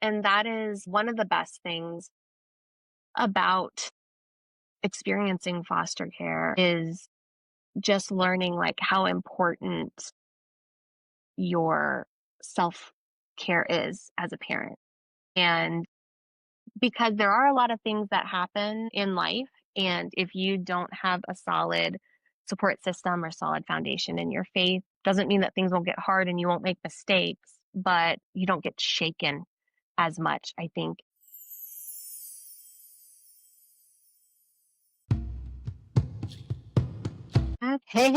And that is one of the best things about experiencing foster care is just learning like how important your self-care is as a parent. And because there are a lot of things that happen in life, and if you don't have a solid support system or solid foundation in your faith, doesn't mean that things won't get hard and you won't make mistakes, but you don't get shaken as much, I think. Hey,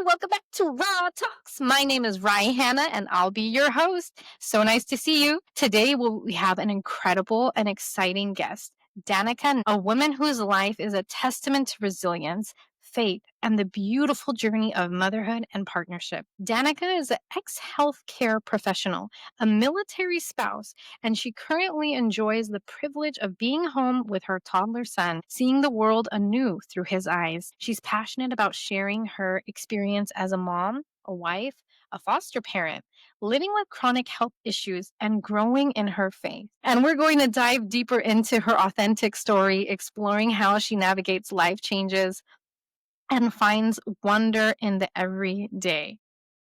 welcome back to Raw Talks. My name is Ryan Hanna and I'll be your host. So nice to see you. Today we have an incredible and exciting guest, Danika, a woman whose life is a testament to resilience, faith, and the beautiful journey of motherhood and partnership. Danika is an ex-healthcare professional, a military spouse, and she currently enjoys the privilege of being home with her toddler son, seeing the world anew through his eyes. She's passionate about sharing her experience as a mom, a wife, a foster parent, living with chronic health issues, and growing in her faith. And we're going to dive deeper into her authentic story, exploring how she navigates life changes and finds wonder in the everyday.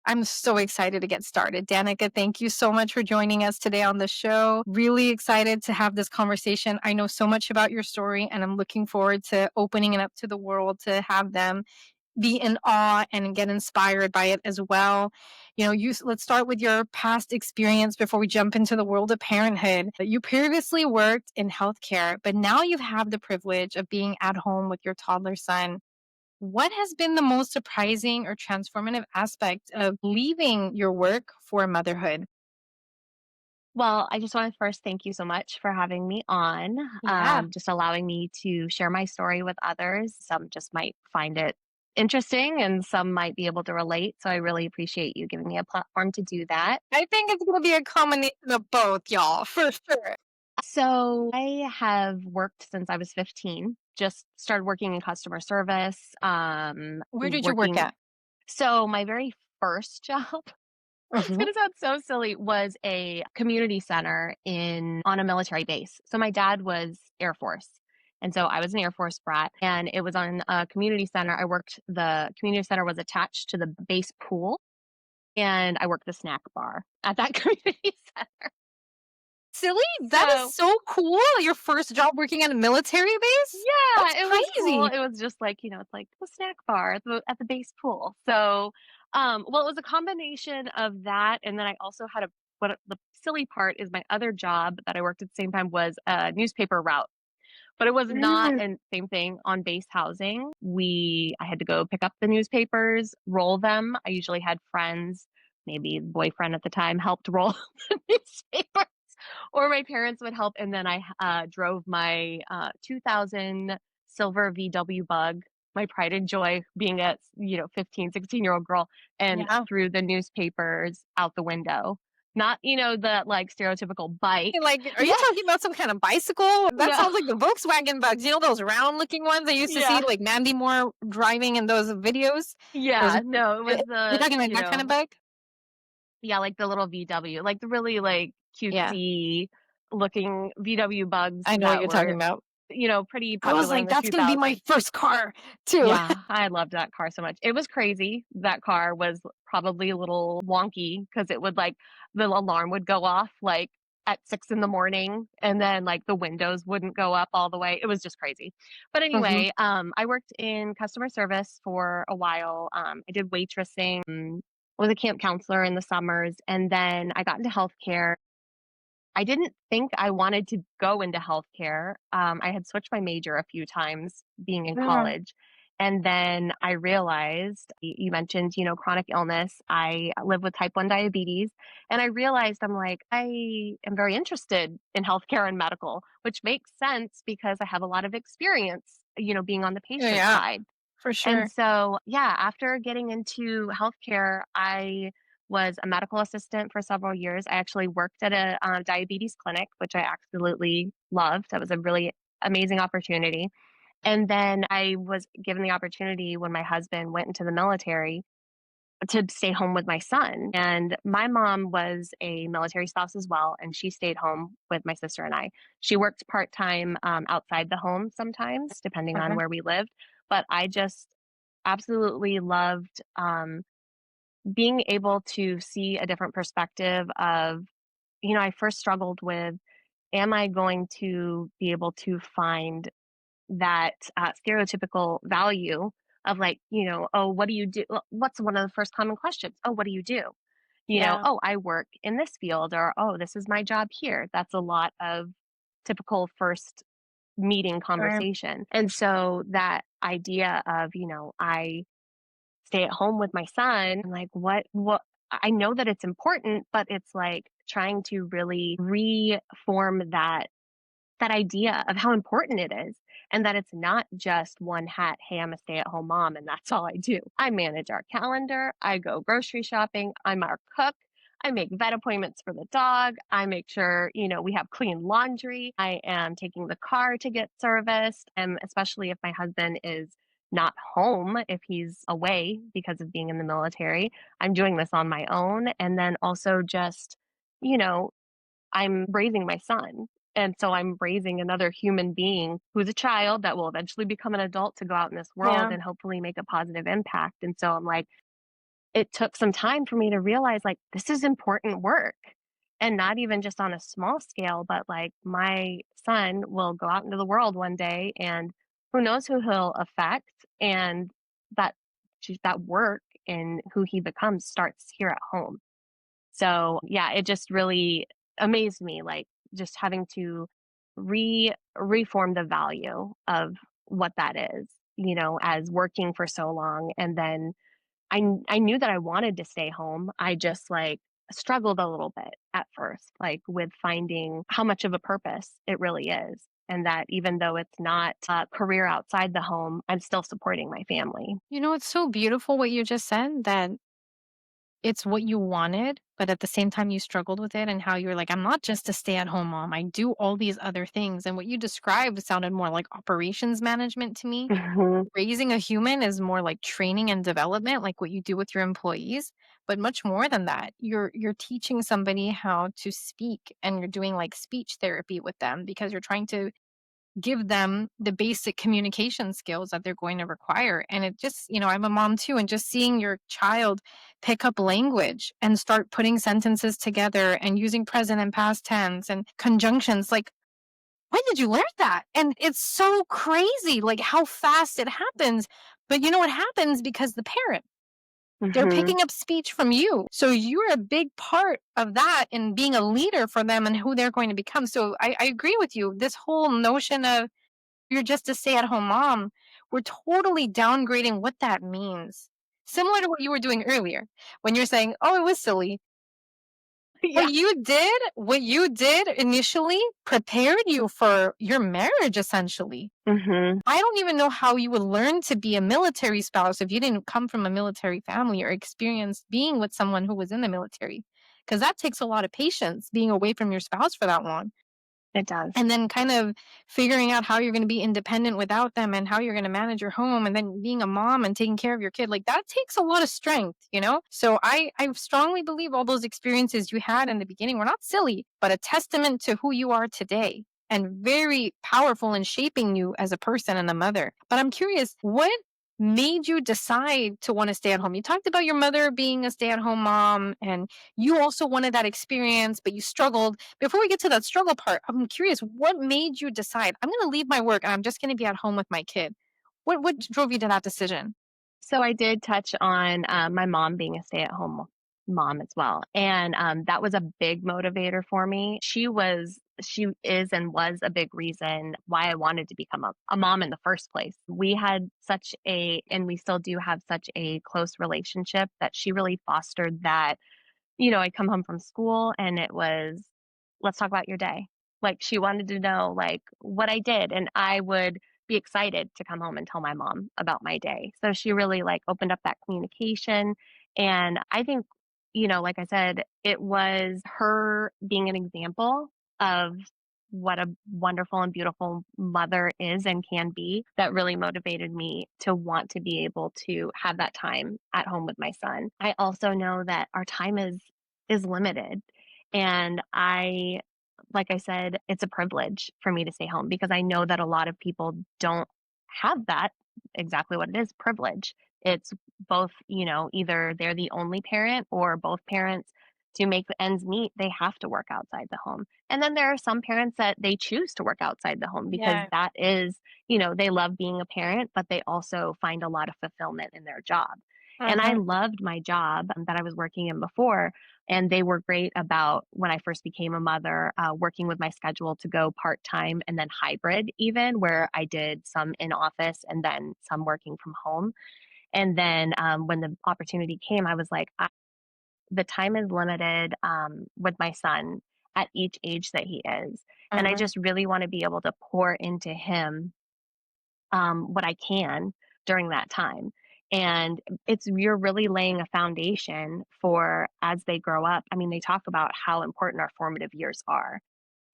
I'm so excited to get started. Danika, thank you so much for joining us today on the show. Really excited to have this conversation. I know so much about your story, and I'm looking forward to opening it up to the world to have them be in awe and get inspired by it as well. Let's start with your past experience before we jump into the world of parenthood. You previously worked in healthcare, but now you have the privilege of being at home with your toddler son. What has been the most surprising or transformative aspect of leaving your work for motherhood? Well, I just want to first thank you so much for having me on, Yeah. just allowing me to share my story with others. Some just might find it interesting and some might be able to relate. So I really appreciate you giving me a platform to do that. I think it's going to be a combination of both, y'all, for sure. So I have worked since I was 15, just started working in customer service, Where did you work working. at? So my very first job, it's Mhm. going to sound so silly, was a community center on a military base. So my dad was Air Force. And so I was an Air Force brat, and it was on a community center. The community center was attached to the base pool, and I worked the snack bar at that community center. Silly? That is So so cool. Your first job working at a military base? That's yeah, it was cool. crazy. It was just like, it's like the snack bar at the base pool. So, well, it was a combination of that, and then I also had the silly part is my other job that I worked at the same time was a newspaper route, but it was not Mm. and same thing on base housing. I had to go pick up the newspapers, roll them. I usually had friends, maybe boyfriend at the time, helped roll the newspapers or my parents would help. And then I drove my 2000 silver VW Bug, my pride and joy being a 15, 16-year-old girl, and Yeah. threw the newspapers out the window. Not, the like stereotypical bike. Like, are you Yeah. talking about some kind of bicycle? That No. sounds like the Volkswagen bugs. You know those round looking ones I used to see Yeah. like Mandy Moore driving in those videos? Those Yeah. No, it was you're talking about that kind of bug? yeah, like the little VW, like the really like Yeah, cutesy looking VW bugs I know what that you're talking were, about. pretty I was popular in like, the that's gonna be my 2000s. first car too. Yeah, I loved that car so much. It was crazy. That car was probably a little wonky because it would like the alarm would go off like at 6 in the morning and then like the windows wouldn't go up all the way. It was just crazy. But Mhm. anyway, I worked in customer service for a while. I did waitressing, was a camp counselor in the summers, and then I got into healthcare. I didn't think I wanted to go into healthcare. I had switched my major a few times being in Mm. college. And then I realized you mentioned, chronic illness. I live with type 1 diabetes. And I realized I'm like, I am very interested in healthcare and medical, which makes sense because I have a lot of experience, being on the patient Yeah, side. for And sure. so, yeah, after getting into healthcare, I was a medical assistant for several years. I actually worked at a diabetes clinic, which I absolutely loved. That was a really amazing opportunity. And then I was given the opportunity when my husband went into the military. to stay home with my son. And my mom was a military spouse as well, and she stayed home with my sister and I. She worked part time outside the home sometimes, depending on Okay. where we lived. But I just absolutely loved being able to see a different perspective of, I first struggled with, am I going to be able to find that stereotypical value of like, oh, what do you do? What's one of the first common questions? Oh, what do you do? Yeah. Oh, I work in this field, or oh, this is my job here. That's a lot of typical first meeting Right. conversation. And so that idea of, I stay at home with my son, like what I know that it's important, but it's like trying to really reform that idea of how important it is, and that it's not just one hat. Hey, I'm a stay at home mom and that's all I do. I manage our calendar, I go grocery shopping, I'm our cook, I make vet appointments for the dog, I make sure, we have clean laundry, I am taking the car to get serviced, and especially if my husband is not home, if he's away because of being in the military, I'm doing this on my own. And then also just, you know, I'm raising my son. And so I'm raising another human being who's a child that will eventually become an adult to go out in this world Yeah. and hopefully make a positive impact. And so I'm like, it took some time for me to realize like this is important work, and not even just on a small scale, but like my son will go out into the world one day and who knows who he'll affect. And that that work and who he becomes starts here at home. So, yeah, it just really amazed me, like, just having to reform the value of what that is, as working for so long. And then I knew that I wanted to stay home. I just, like, struggled a little bit at first, like, with finding how much of a purpose it really is, and that even though it's not a career outside the home, I'm still supporting my family. It's so beautiful what you just said, that it's what you wanted, but at the same time you struggled with it, and how you're like, I'm not just a stay-at-home mom. I do all these other things. And what you described sounded more like operations management to me. Mhm, Raising a human is more like training and development, like what you do with your employees, but much more than that. You're teaching somebody how to speak, and you're doing like speech therapy with them, because you're trying to give them the basic communication skills that they're going to require. And it just, I'm a mom too, and just seeing your child pick up language and start putting sentences together and using present and past tense and conjunctions, like, when did you learn that? And it's so crazy, like how fast it happens. But you know what happens? Because the parent, they're mhm, picking up speech from you. So you're a big part of that in being a leader for them and who they're going to become. So I agree with you. This whole notion of you're just a stay at home mom, we're totally downgrading what that means. Similar to what you were doing earlier when you're saying, oh, it was silly. yeah, What you did initially prepared you for your marriage, essentially. mhm. I don't even know how you would learn to be a military spouse if you didn't come from a military family or experience being with someone who was in the military. Because that takes a lot of patience, being away from your spouse for that long. It does. And then kind of figuring out how you're going to be independent without them, and how you're going to manage your home, and then being a mom and taking care of your kid, like that takes a lot of strength. So I strongly believe all those experiences you had in the beginning were not silly, but a testament to who you are today, and very powerful in shaping you as a person and a mother. But I'm curious, what made you decide to want to stay at home? You talked about your mother being a stay at home mom, and you also wanted that experience, but you struggled. Before we get to that struggle part, I'm curious, what made you decide, I'm going to leave my work and I'm just going to be at home with my kid? What drove you to that decision? So I did touch on my mom being a stay-at-home mom as well, and that was a big motivator for me. She is and was a big reason why I wanted to become a mom in the first place. We had such and we still do have such a close relationship that she really fostered that. I'd come home from school and it was, let's talk about your day. Like she wanted to know like what I did, and I would be excited to come home and tell my mom about my day. So she really like opened up that communication. And I think, like I said, it was her being an example of what a wonderful and beautiful mother is and can be that really motivated me to want to be able to have that time at home with my son. I also know that our time is limited, and like I said, it's a privilege for me to stay home because I know that a lot of people don't have that, exactly what it is, privilege. It's both, either they're the only parent or both parents, to make the ends meet, they have to work outside the home. And then there are some parents that they choose to work outside the home because Yeah. that is, they love being a parent, but they also find a lot of fulfillment in their job. And I Mhm. loved my job that I was working in before. And they were great about when I first became a mother, working with my schedule to go part time and then hybrid, even where I did some in office and then some working from home. And then when the opportunity came, I was like, the time is limited with my son at each age that he is. And I Mhm. just really want to be able to pour into him what I can during that time. And you're really laying a foundation for as they grow up. I mean, they talk about how important our formative years are.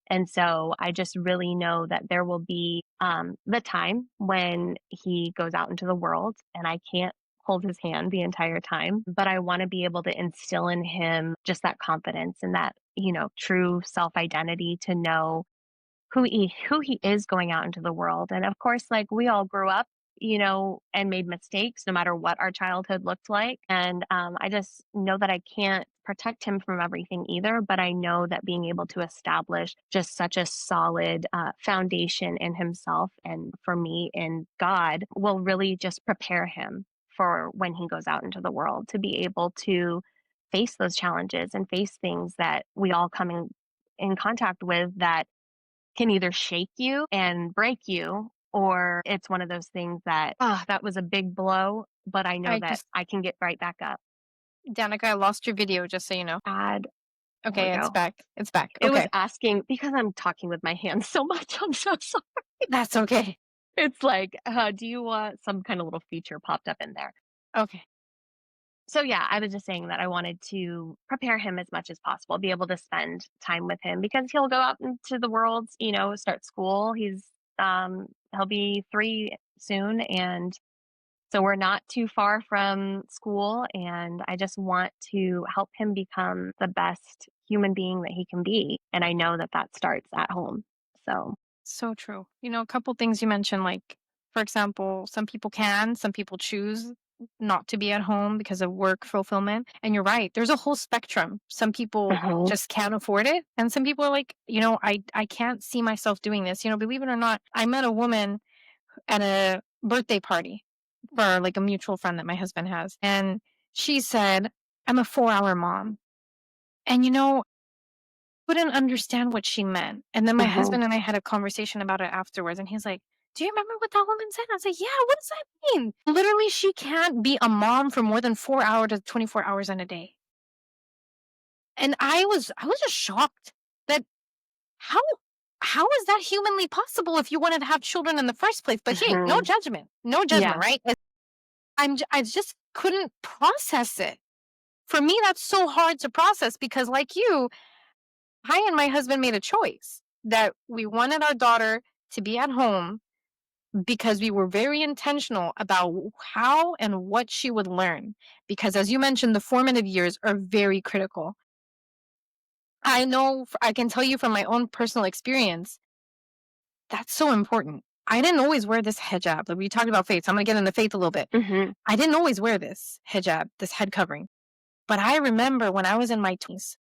And so I just really know that there will be the time when he goes out into the world and I can't hold his hand the entire time, but I want to be able to instill in him just that confidence and that, true self identity to know who he is going out into the world. And of course, like we all grew up, and made mistakes no matter what our childhood looked like. And I just know that I can't protect him from everything either, but I know that being able to establish just such a solid foundation in himself and for me in God will really just prepare him for when he goes out into the world to be able to face those challenges and face things that we all come in contact with that can either shake you and break you, or it's one of those things that, that was a big blow, but I know I that just I can get right back up. Danica, I lost your video just so you know. Add, there we Okay, it's go. back. It's back. It was Okay. asking because I'm talking with my hands so much. I'm so sorry. That's okay. It's like, do you want some kind of little feature popped up in there? Okay. So yeah, I was just saying that I wanted to prepare him as much as possible, be able to spend time with him because he'll go out into the world, start school. He'll be 3 soon, and so we're not too far from school, and I just want to help him become the best human being that he can be, and I know that that starts at home. So, So true. A couple things you mentioned, like, for example, some people can, some people choose not to be at home because of work fulfillment. And you're right, there's a whole spectrum. Some people mhm, just can't afford it. And some people are like, I can't see myself doing this. Believe it or not, I met a woman at a birthday party for like a mutual friend that my husband has. And she said, I'm a 4-hour mom. And couldn't understand what she meant. And then my mhm, husband and I had a conversation about it afterwards. And he's like, do you remember what that woman said? I was like, yeah, what does that mean? Literally, she can't be a mom for more than 4 hours to 24 hours in a day. And I was just shocked that how how is that humanly possible if you wanted to have children in the first place? But hey, no mhm. judgment. No judgment, Yeah. right? I just couldn't process it. For me, that's so hard to process because like you, I and my husband made a choice that we wanted our daughter to be at home because we were very intentional about how and what she would learn. Because as you mentioned, the formative years are very critical. I know, I can tell you from my own personal experience, that's so important. I didn't always wear this hijab. Like we talked about faith. So I'm going to get into faith a little bit. Mhm, I didn't always wear this hijab, this head covering. But I remember when I was in my 20s,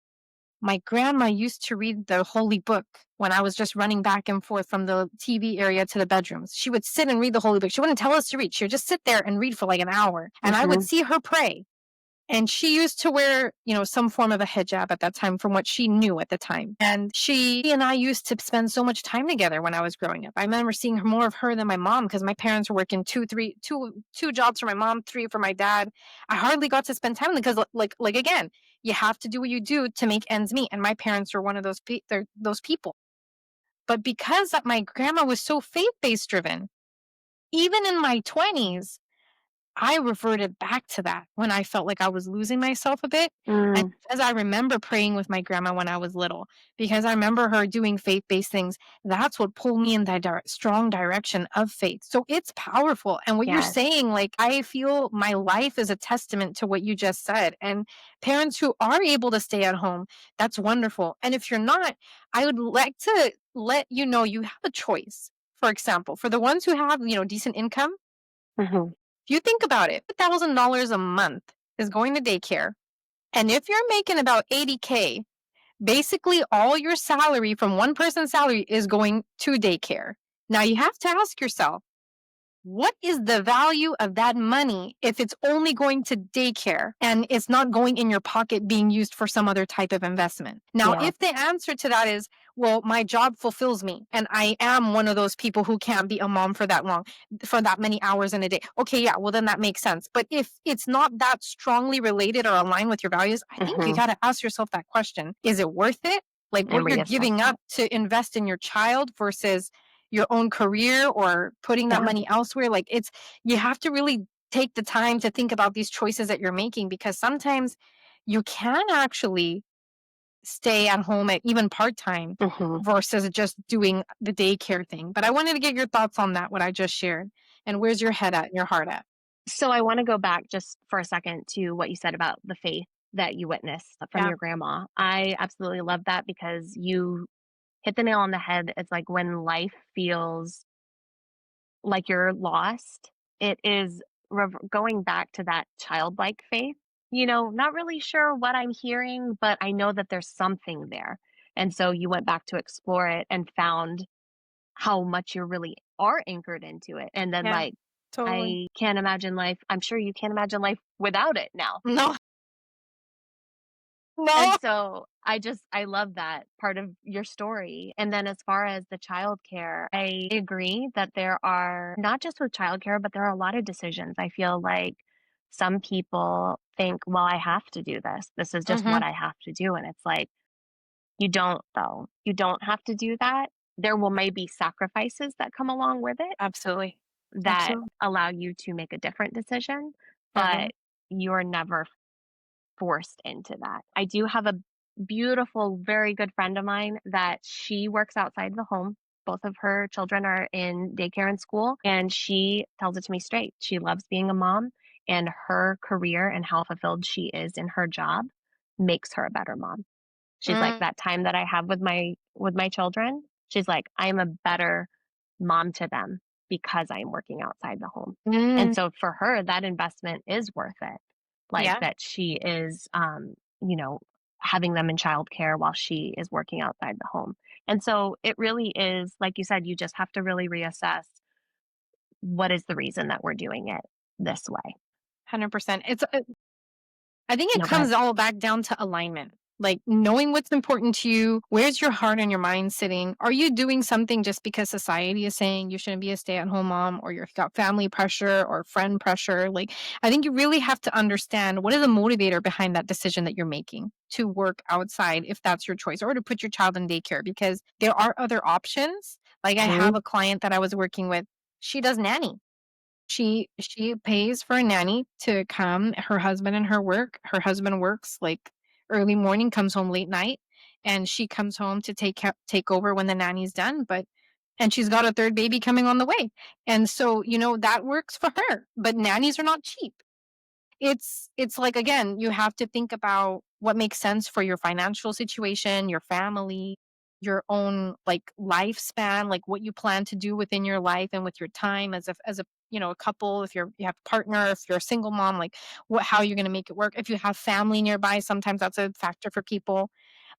my grandma used to read the holy book when I was just running back and forth from the TV area to the bedrooms. She would sit and read the holy book. She wouldn't tell us to read. She would just sit there and read for like an hour. And I would mhm, see her pray. And she used to wear, some form of a hijab at that time from what she knew at the time. And she and I used to spend so much time together when I was growing up. I remember seeing more of her than my mom because my parents were working two jobs for my mom, three for my dad. I hardly got to spend time because like again, you have to do what you do to make ends meet. And my parents were one of those people. But because that my grandma was so faith-based driven, even in my 20s, I reverted back to that when I felt like I was losing myself a bit. And Mm, as I remember praying with my grandma when I was little, because I remember her doing faith-based things, that's what pulled me in that strong direction of faith. So it's powerful. And what you're yes. saying, like, I feel my life is a testament to what you just said. And parents who are able to stay at home, that's wonderful. And if you're not, I would like to let you know you have a choice. For example, for the ones who have, decent income, Mhm. if you think about it, $1,000 a month is going to daycare. And if you're making about 80K, basically all your salary from one person's salary is going to daycare. Now you have to ask yourself, what is the value of that money if it's only going to daycare and it's not going in your pocket being used for some other type of investment? Now, Yeah. if the answer to that is, well, my job fulfills me and I am one of those people who can't be a mom for that long, for that many hours in a day. Okay, yeah, well, then that makes sense. But if it's not that strongly related or aligned with your values, I think you Mhm. got to ask yourself that question. Is it worth it? Like And what you're reassess giving that. up to invest in your child versus your own career or putting that Yeah. money elsewhere. Like it's, you have to really take the time to think about these choices that you're making because sometimes you can actually stay at home at even part time Mhm. versus just doing the daycare thing. But I wanted to get your thoughts on that, what I just shared. And where's your head at and your heart at? So I wanna go back just for a second to what you said about the faith that you witnessed from Yeah. your grandma. I absolutely love that because you hit the nail on the head. It's like when life feels like you're lost, it is going back to that childlike faith, not really sure what I'm hearing, but I know that there's something there. And so you went back to explore it and found how much you really are anchored into it. And then, Yeah. like, Totally. I can't imagine life. I'm sure you can't imagine life without it now. No, And no. so I love that part of your story. And then as far as the childcare, I agree that there are not just with childcare, but there are a lot of decisions. I feel like some people think, well, I have to do this. This is just what Mm-hmm. I have to do. And it's like, you don't though. You don't have to do that. There will maybe sacrifices that come along with it Absolutely. that Absolutely. allow you to make a different decision, but Definitely. you're never forced into that. I do have a beautiful, very good friend of mine that she works outside the home. Both of her children are in daycare and school, and she tells it to me straight. She loves being a mom, and her career and how fulfilled she is in her job makes her a better mom. She's like, Mm, that time that I have with my children, she's like, I am a better mom to them because I'm working outside the home. And mm, so for her, that investment is worth it. Like yeah, that she is, you know, having them in childcare while she is working outside the home. And so it really is, like you said, you just have to really reassess what is the reason that we're doing it this way. 100%. I think it No, go ahead. comes all back down to alignment. Like knowing what's important to you. Where's your heart and your mind sitting? Are you doing something just because society is saying you shouldn't be a stay at home mom or you've got family pressure or friend pressure? Like, I think you really have to understand what is the motivator behind that decision that you're making to work outside if that's your choice or to put your child in daycare because there are other options. Like, I have Mhm. a client that I was working with, she does nanny. She pays for a nanny to come, her husband and her work. Her husband works, like, early morning, comes home late night, and she comes home to take over when the nanny's done, and she's got a 3rd baby coming on the way, and so, that works for her, but nannies are not cheap. It's like, again, you have to think about what makes sense for your financial situation, your family, your own, like, lifespan, like, what you plan to do within your life and with your time as a, a couple, if you have a partner, if you're a single mom, like, how you're gonna make it work. If you have family nearby, sometimes that's a factor for people.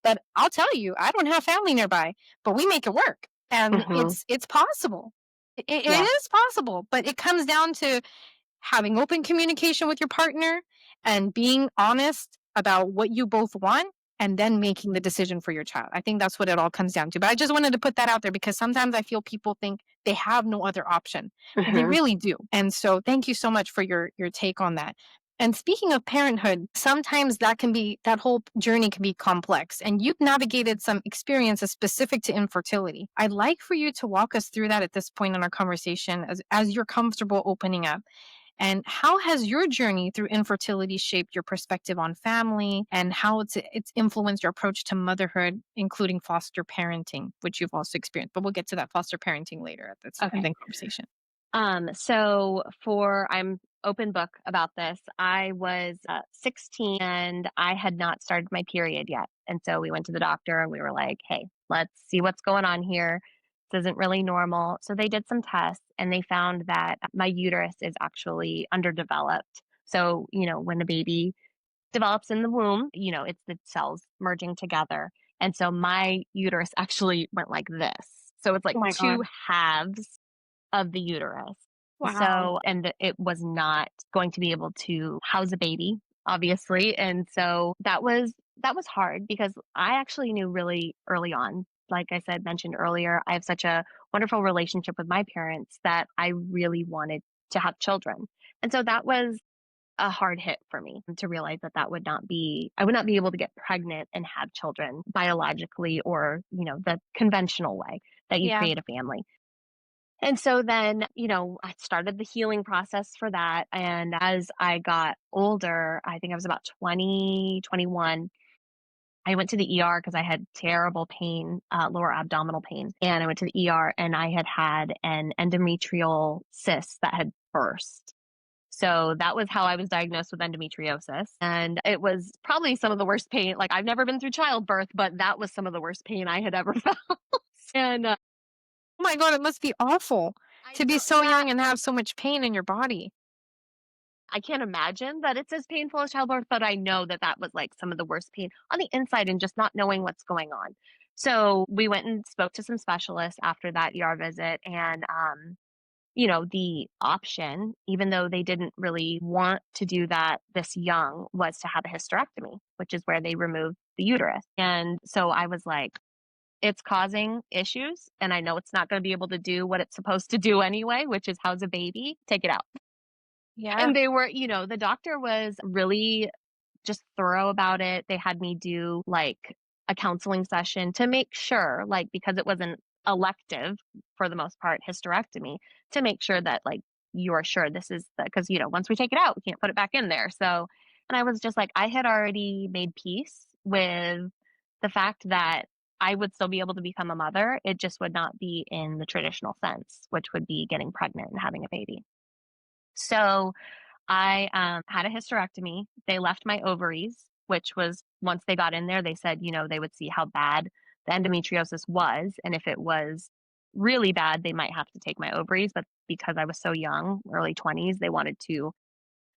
But I'll tell you, I don't have family nearby, but we make it work, and Mhm. it's possible. It Yeah. is possible, but it comes down to having open communication with your partner and being honest about what you both want and then making the decision for your child. I think that's what it all comes down to. But I just wanted to put that out there because sometimes I feel people think they have no other option, but they Mhm. really do. And so thank you so much for your take on that. And speaking of parenthood, sometimes that whole journey can be complex and you've navigated some experiences specific to infertility. I'd like for you to walk us through that at this point in our conversation as you're comfortable opening up And how has your journey through infertility shaped your perspective on family and how it's influenced your approach to motherhood, including foster parenting, which you've also experienced? But we'll get to that foster parenting later at this and Okay. then conversation. I'm open book about this. I was 16 and I had not started my period yet. And so we went to the doctor and we were like, hey, let's see what's going on here. This isn't really normal. So they did some tests and they found that my uterus is actually underdeveloped. So, when a baby develops in the womb, it's the cells merging together. And so my uterus actually went like this. So it's like Oh my two God. halves of the uterus. Wow. It was not going to be able to house a baby, obviously. And so that was hard because I actually knew really early on, like I said, mentioned earlier, I have such a wonderful relationship with my parents that I really wanted to have children. And so that was a hard hit for me to realize that I would not be able to get pregnant and have children biologically or, the conventional way that you Yeah. create a family. And so then, I started the healing process for that. And as I got older, I think I was about 20, 21. I went to the ER because I had terrible pain, lower abdominal pain. And I went to the ER and I had an endometrial cyst that had burst. So that was how I was diagnosed with endometriosis. And it was probably some of the worst pain. Like, I've never been through childbirth, but that was some of the worst pain I had ever felt. And Oh my God, it must be awful I to be know, so young and have so much pain in your body. I can't imagine that it's as painful as childbirth, but I know that that was like some of the worst pain on the inside and just not knowing what's going on. So we went and spoke to some specialists after that ER visit. And, the option, even though they didn't really want to do that this young, was to have a hysterectomy, which is where they remove the uterus. And so I was like, it's causing issues. And I know it's not going to be able to do what it's supposed to do anyway, which is house a baby. Take it out. Yeah. And the doctor was really just thorough about it. They had me do like a counseling session to make sure, like, because it wasn't elective for the most part, hysterectomy, to make sure that like you're sure this is because, once we take it out, we can't put it back in there. So, and I was just like, I had already made peace with the fact that I would still be able to become a mother. It just would not be in the traditional sense, which would be getting pregnant and having a baby. So I had a hysterectomy. They left my ovaries, which was once they got in there, they said, they would see how bad the endometriosis was. And if it was really bad, they might have to take my ovaries. But because I was so young, early 20s, they wanted to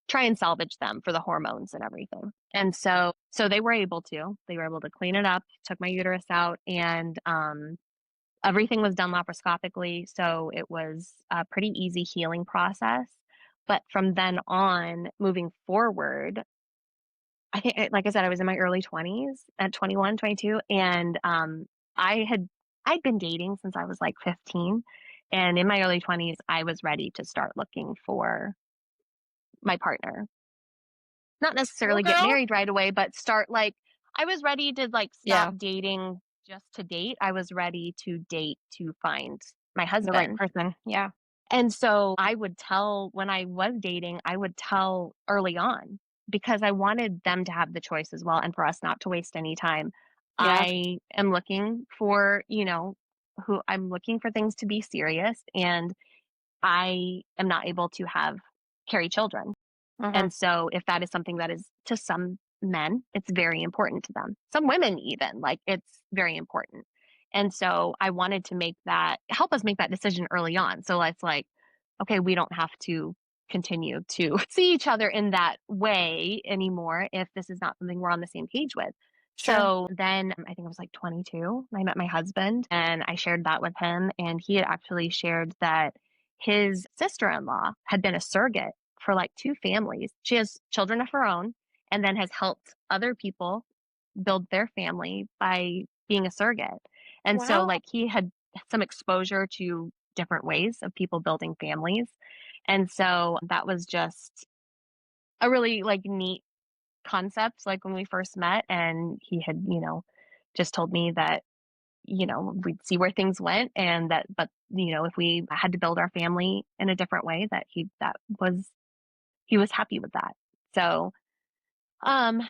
try and salvage them for the hormones and everything. And so they were able to. They were able to clean it up, took my uterus out, and everything was done laparoscopically, so it was a pretty easy healing process. But from then on, moving forward, I think, like I said, I was in my early 20s at 21, 22, and I had I'd been dating since I was like 15, and in my early 20s, I was ready to start looking for my partner. Not Little necessarily get girl? married right away, but start like I was ready to like stop Yeah. dating just to date. I was ready to date to find my The right husband. person. Yeah. And so I would tell when I was dating, I would tell early on because I wanted them to have the choice as well and for us not to waste any time. Yeah. I am looking for, who I'm looking for things to be serious and I am not able to carry children. Mhm. And so if that is something that is to some men, it's very important to them. Some women even, like it's very important. And so I wanted to help us make that decision early on. So it's like, okay, we don't have to continue to see each other in that way anymore if this is not something we're on the same page with. Sure. So then I think I was like 22. I met my husband and I shared that with him. And he had actually shared that his sister in law had been a surrogate for like two families. She has children of her own and then has helped other people build their family by being a surrogate. And so, Wow. like, he had some exposure to different ways of people building families. And so that was just a really like neat concept, like when we first met. And he had, just told me that, we'd see where things went and that, but, if we had to build our family in a different way, that was he was happy with that. So,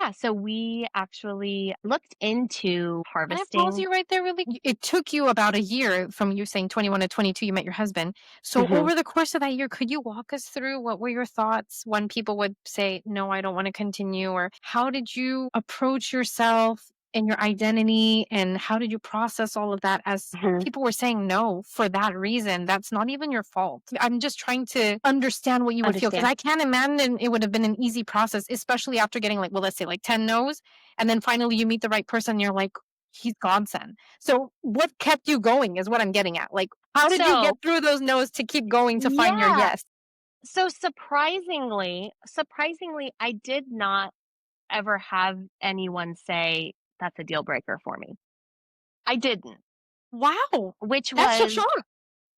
yeah, so we actually looked into Can I pause harvesting. you right there really? It took you about a year from you saying 21 to 22, you met your husband. So Mhm, over the course of that year, could you walk us through what were your thoughts when people would say, no, I don't want to continue? Or how did you approach yourself and your identity? And how did you process all of that as mhm, people were saying no for that reason? That's not even your fault. I'm just trying to understand what you would feel because understand. I can't imagine it would have been an easy process, especially after getting like, well, let's say like 10 no's. And then finally you meet the right person. And you're like, he's godsend. So what kept you going is what I'm getting at. Like, how did you get So, through those no's to keep going to find your yeah, yes? so surprisingly, I did not ever have anyone say, "That's a deal breaker for me." I didn't, Wow. which That's a was shock.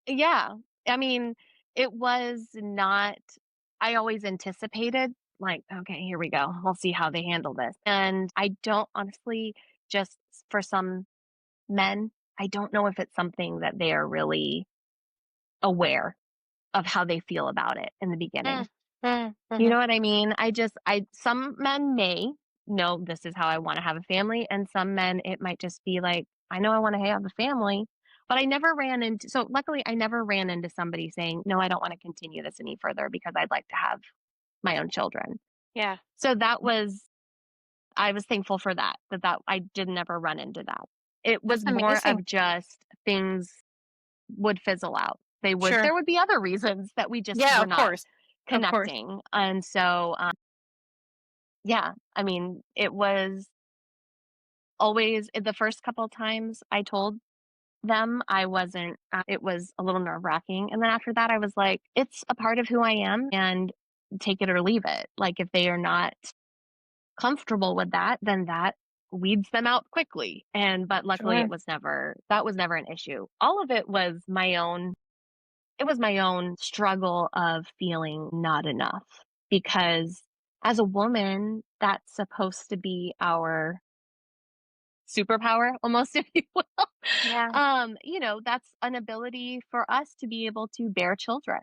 yeah. I mean, it was not I always anticipated, like, "Okay, here we go. We'll see how they handle this." And I don't honestly just for some men, I don't know if it's something that they are really aware of how they feel about it in the Mm, beginning. You mhm. know what I mean? I some men may know this is how I wanna have a family, and some men, it might just be like, "I know I wanna have a family," but I never ran into so luckily, I never ran into somebody saying, "No, I don't wanna continue this any further because I'd like to have my own children." Yeah. So that was I was thankful for that I didn't ever run into that. It That's was more amazing. of just things would fizzle out. Sure. There would be other reasons that we just Yeah, were of not course. Of course. connecting, and so, yeah, I mean, it was always the first couple of times I told them I wasn't it was a little nerve-wracking, and then after that, I was like, "It's a part of who I am, and take it or leave it." Like, if they are not comfortable with that, then that weeds them out quickly, but luckily, Sure. that was never an issue. All of it was my own struggle of feeling not enough because as a woman, that's supposed to be our superpower almost, if you will. Yeah. That's an ability for us to be able to bear children.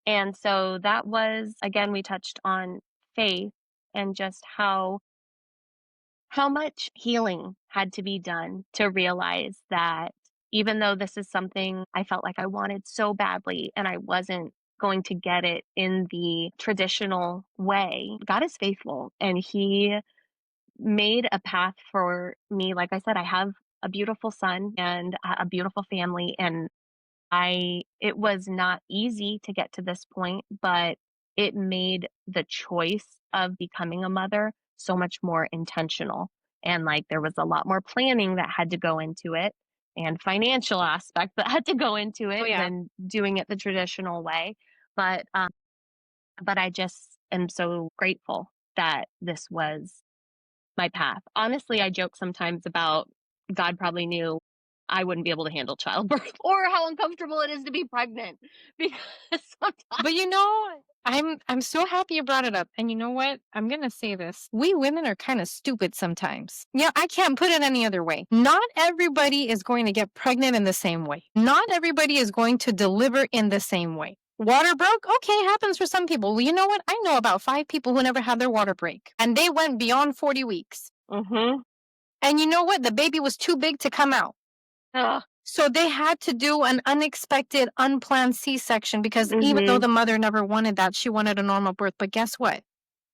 And so that was, again, we touched on faith and just how much healing had to be done to realize that even though this is something I felt like I wanted so badly and I wasn't going to get it in the traditional way, God is faithful and He made a path for me. Like I said, I have a beautiful son and a beautiful family, and it was not easy to get to this point, but it made the choice of becoming a mother so much more intentional. And like there was a lot more planning that had to go into it and financial aspect that had to go into Oh, it yeah. than doing it the traditional way. But but I just am so grateful that this was my path. Honestly, I joke sometimes about God probably knew I wouldn't be able to handle childbirth or how uncomfortable it is to be pregnant because sometimes But I'm so happy you brought it up. And you know what? I'm gonna say this. We women are kind of stupid sometimes. Yeah, I can't put it any other way. Not everybody is going to get pregnant in the same way. Not everybody is going to deliver in the same way. Water broke? Okay, happens for some people. Well, you know what? I know about 5 people who never had their water break. And they went beyond 40 weeks. mhm. And you know what? The baby was too big to come out. Ugh, So they had to do an unexpected, unplanned C-section because even though mhm. the mother never wanted that, she wanted a normal birth. But guess what?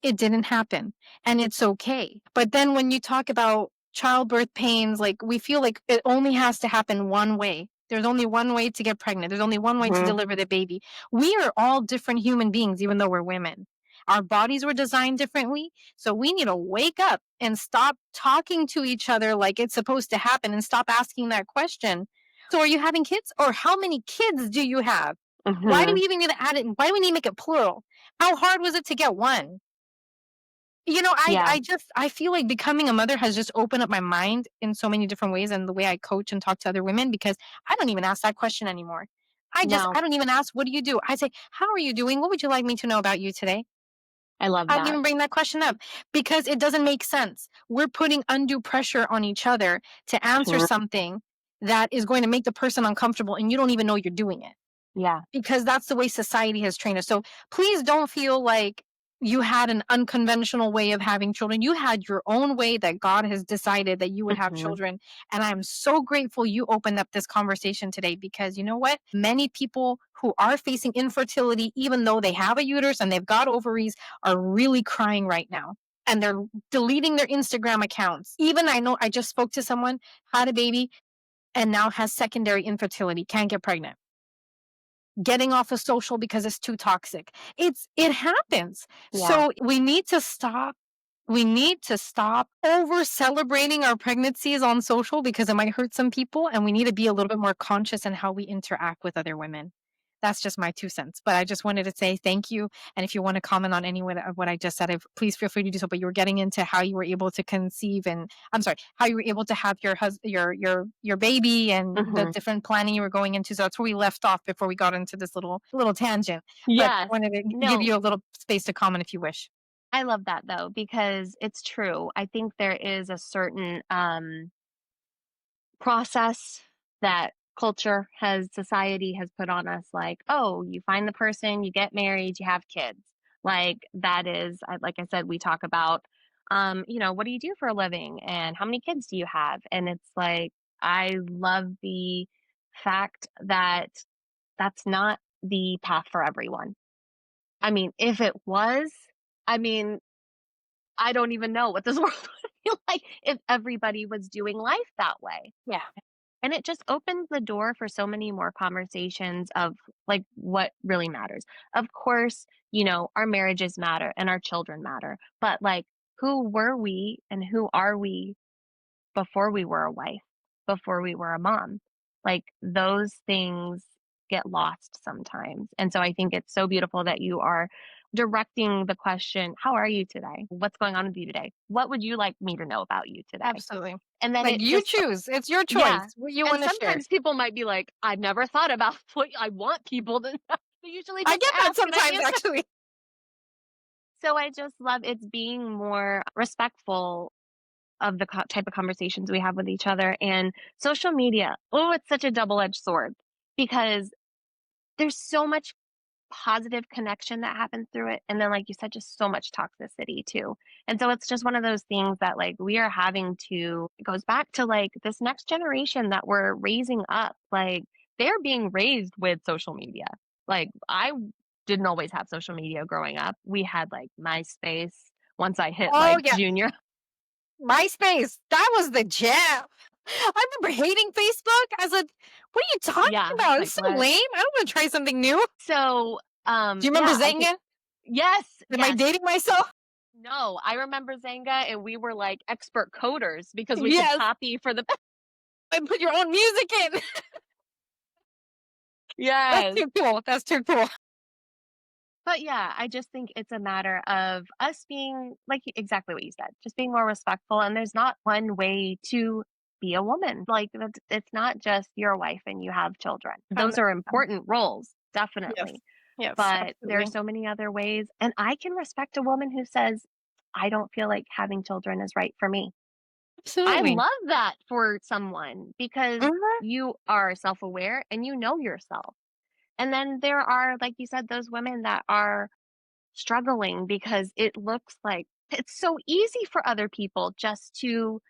It didn't happen and it's okay. But then when you talk about childbirth pains, like we feel like it only has to happen one way. There's only one way to get pregnant. There's only one way to Mhm. deliver the baby. We are all different human beings, even though we're women. Our bodies were designed differently. So we need to wake up and stop talking to each other like it's supposed to happen and stop asking that question. So are you having kids or how many kids do you have? Why do we Mhm. even need to add it? Why do we need to make it plural? How hard was it to get one? Yeah. I feel like becoming a mother has just opened up my mind in so many different ways and the way I coach and talk to other women because I don't even ask that question anymore. No, I don't even ask, what do you do? I say, how are you doing? What would you like me to know about you today? I love I don't that. even bring that question up because it doesn't make sense. We're putting undue pressure on each other to answer Mhm. something that is going to make the person uncomfortable and you don't even know you're doing it Yeah. because that's the way society has trained us. So please don't feel like you had an unconventional way of having children. You had your own way that God has decided that you would have Mhm. children. And I'm so grateful you opened up this conversation today because you know what? Many people who are facing infertility, even though they have a uterus and they've got ovaries, are really crying right now. And they're deleting their Instagram accounts. Even I know I just spoke to someone, had a baby, and now has secondary infertility, can't get pregnant, getting off of social because it's too toxic. It happens. Yeah. So we need to stop. We need to stop over celebrating our pregnancies on social because it might hurt some people, and we need to be a little bit more conscious in how we interact with other women. That's just my 2 cents. But I just wanted to say thank you. And if you want to comment on any of what I just said, please feel free to do so. But you were getting into how you were able to conceive, and I'm sorry, how you were able to have your baby and the Mhm. different planning you were going into. So that's where we left off before we got into this little tangent. But I Yes. wanted to give No, you a little space to comment if you wish. I love that though because it's true. I think there is a certain process that society has put on us, like, oh, you find the person, you get married, you have kids. Like that is like I said, we talk about what do you do for a living and how many kids do you have? And it's like I love the fact that that's not the path for everyone. I mean, if it was, I mean, I don't even know what this world would feel like if everybody was doing life that way. Yeah. And it just opens the door for so many more conversations of like what really matters. Of course, our marriages matter and our children matter, but like who were we and who are we before we were a wife, before we were a mom? Like those things get lost sometimes. And so I think it's so beautiful that you are directing the question, how are you today? What's going on with you today? What would you like me to know about you today? Absolutely. And then Like it you just choose. It's your choice yeah. what you And want to share. sometimes people might be like, "I've never thought about what I want people to know." They usually I just get that ask and I sometimes answer. actually. So I just love it's being more respectful of the type of conversations we have with each other. And social media, oh, it's such a double-edged sword because there's so much positive connection that happens through it. And then, like you said, just so much toxicity too. And so it's just one of those things that like we are having to, it goes back to like this next generation that we're raising up. Like they're being raised with social media. Like I didn't always have social media growing up. We had like MySpace once I hit Oh like yeah. junior. MySpace. That was the jam. I remember hating Facebook. I said, what are you talking Yeah. about? Like It's so what? lame. I don't want to try something new. So, Do you remember yeah, I think, Zanga? yes, Am I yes. dating myself? No, I remember Zanga and we were like expert coders because we could Yes. copy for the And put your own music in. That's Yes. too cool. That's too cool. But yeah, I just think it's a matter of us being like exactly what you said, just being more respectful. And there's not one way to be a woman. Like it's not just you're a wife and you have children. Those are 100%. important roles, Yes. definitely. Yes, But there are absolutely. so many other ways. And I can respect a woman who says, I don't feel like having children is right for me. I Absolutely. love that for someone because Mhm. you are self aware and you know yourself. And then there are, like you said, those women that are struggling because it looks like it's so easy for other people just to,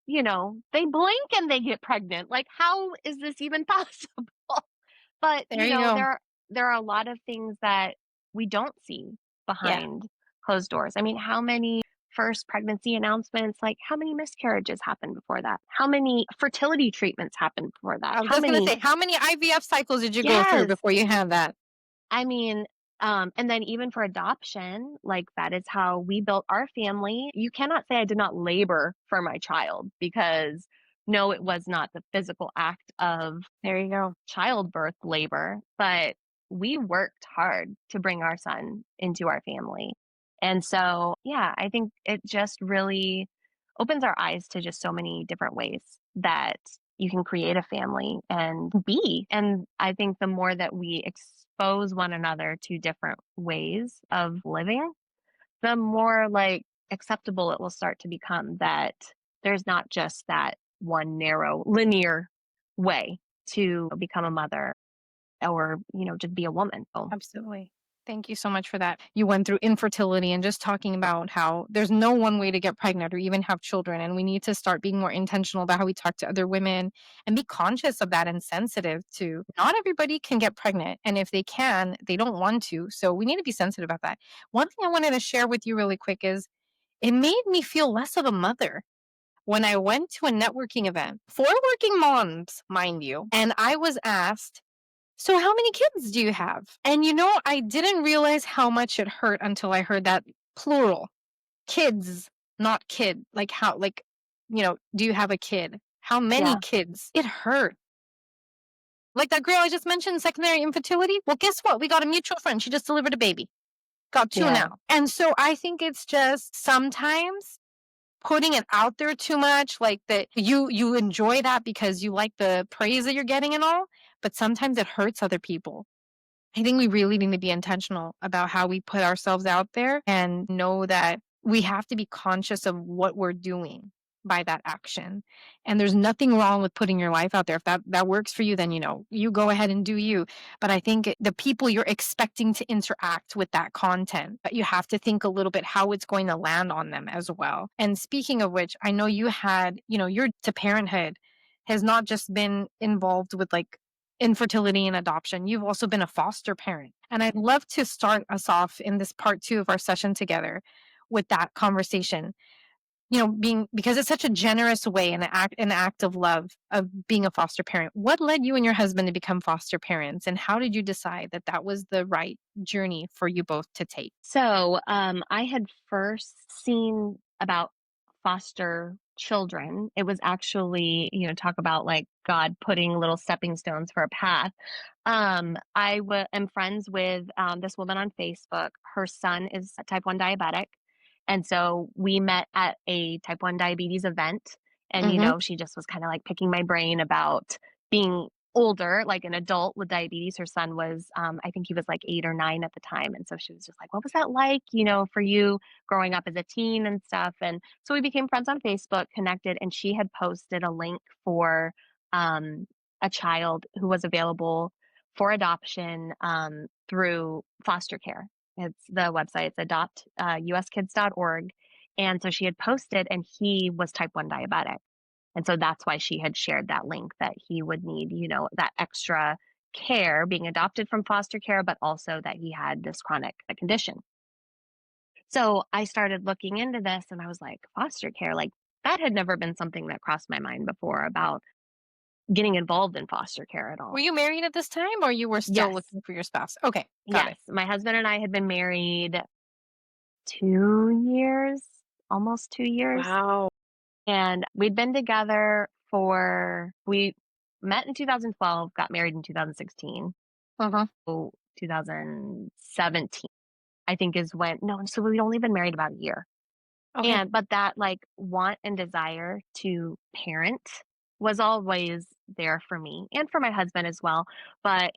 they blink and they get pregnant. Like, how is this even possible? But, There you go. there are a lot of things that we don't see Yeah. behind closed doors. I mean, how many first pregnancy announcements, like how many miscarriages happened before that? How many fertility treatments happened before that? I was How just gonna many say, how many IVF cycles did you go through Yes. before you had that? I mean, and then even for adoption, like that is how we built our family. You cannot say I did not labor for my child because no, it was not the physical act of There you go. childbirth labor, but we worked hard to bring our son into our family. And so, yeah, I think it just really opens our eyes to just so many different ways that you can create a family and be. And I think the more that we expose one another to different ways of living, the more like acceptable it will start to become that there's not just that one narrow linear way to become a mother or just be a woman. So Absolutely. Thank you so much for that. You went through infertility and just talking about how there's no one way to get pregnant or even have children. And we need to start being more intentional about how we talk to other women and be conscious of that and sensitive to not everybody can get pregnant. And if they can, they don't want to. So we need to be sensitive about that. One thing I wanted to share with you really quick is it made me feel less of a mother when I went to a networking event for working moms, mind you. And I was asked, so how many kids do you have? And I didn't realize how much it hurt until I heard that plural. Kids, not kid. Like how do you have a kid? How many Yeah. kids? It hurt. Like that girl I just mentioned, secondary infertility. Well, guess what? We got a mutual friend. She just delivered a baby. Got two Yeah. now. And so I think it's just sometimes putting it out there too much, like that you enjoy that because you like the praise that you're getting and all, but sometimes it hurts other people. I think we really need to be intentional about how we put ourselves out there and know that we have to be conscious of what we're doing by that action. And there's nothing wrong with putting your life out there. If that works for you, then you go ahead and do you. But I think the people you're expecting to interact with that content, but you have to think a little bit how it's going to land on them as well. And speaking of which, I know you had, your to parenthood has not just been involved with like infertility and adoption. You've also been a foster parent. And I'd love to start us off in this part 2 of our session together with that conversation. Being because it's such a generous way and an act of love of being a foster parent. What led you and your husband to become foster parents, and how did you decide that that was the right journey for you both to take? So, I had first seen about foster children. It was actually, talk about like God putting little stepping stones for a path. Am friends with this woman on Facebook. Her son is a type 1 diabetic. And so we met at a type 1 diabetes event. And, Mm-hmm. she just was kind of like picking my brain about being older, like an adult with diabetes. Her son was, I think he was like 8 or 9 at the time. And so she was just like, what was that like, for you growing up as a teen and stuff? And so we became friends on Facebook, connected, and she had posted a link for a child who was available for adoption through foster care. It's the website, it's adoptuskids.org. And so she had posted, and he was type 1 diabetic. And so that's why she had shared that link that he would need, that extra care being adopted from foster care, but also that he had this chronic condition. So I started looking into this and I was like, foster care, like that had never been something that crossed my mind before about getting involved in foster care at Were all. you married at this time, or you were still Yes. looking for your spouse? Okay, got Yes. it. My husband and I had been married 2 years, almost 2 years. Wow. And we'd been together we met in 2012, got married in 2016. Uh-huh. So 2017, I think is when, no, so we'd only been married about a year. Okay. But that like want and desire to parent was always there for me and for my husband as well. But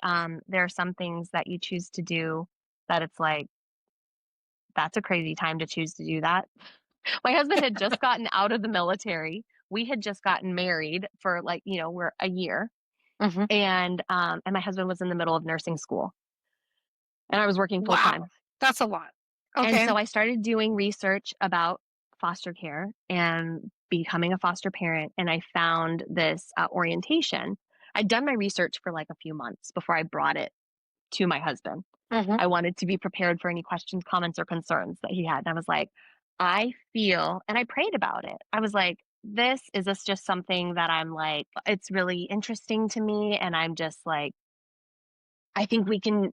there are some things that you choose to do that it's like, that's a crazy time to choose to do that. My husband had just gotten out of the military. We had just gotten married for like, we're a year. Mhm. And my husband was in the middle of nursing school and I was working full Wow, time. that's a lot. And Okay. so I started doing research about foster care and becoming a foster parent. And I found this orientation. I'd done my research for like a few months before I brought it to my husband. Mhm. I wanted to be prepared for any questions, comments, or concerns that he had. And I was like, I feel, and I prayed about it. I was like, is this just something that I'm like, it's really interesting to me. And I'm just like, I think we can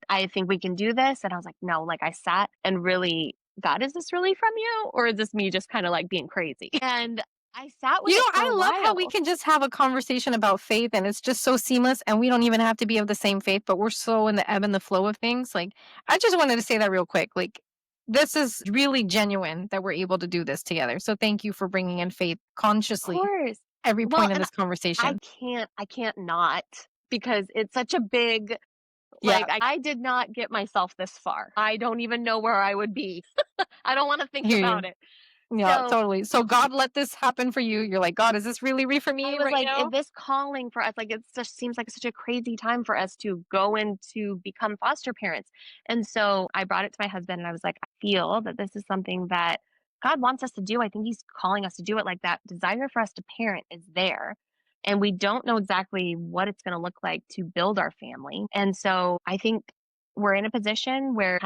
do this. And I was like, no, like I sat and really, God, is this really from you? Or is this me just kind of like being crazy? And I sat with it for a I love how we while. can just have a conversation about faith and it's just so seamless and we don't even have to be of the same faith, but we're so in the ebb and the flow of things. Like, I just wanted to say that real quick. Like, this is really genuine that we're able to do this together. So thank you for bringing in faith Of consciously course. every Well, point in and this conversation. I can't not because it's such a big, Yeah. like, I did not get myself this far. I don't even know where I would be. I don't want to think Hear about you. it. Yeah, So totally. So God let this happen for you. You're like, God, is this really for I me was right like, now? this calling for us, like, it just seems like such a crazy time for us to go and to become foster parents. And so I brought it to my husband and I was like, I feel that this is something that God wants us to do. I think He's calling us to do it. Like that desire for us to parent is there. And we don't know exactly what it's going to look like to build our family. And so I think we're in a position where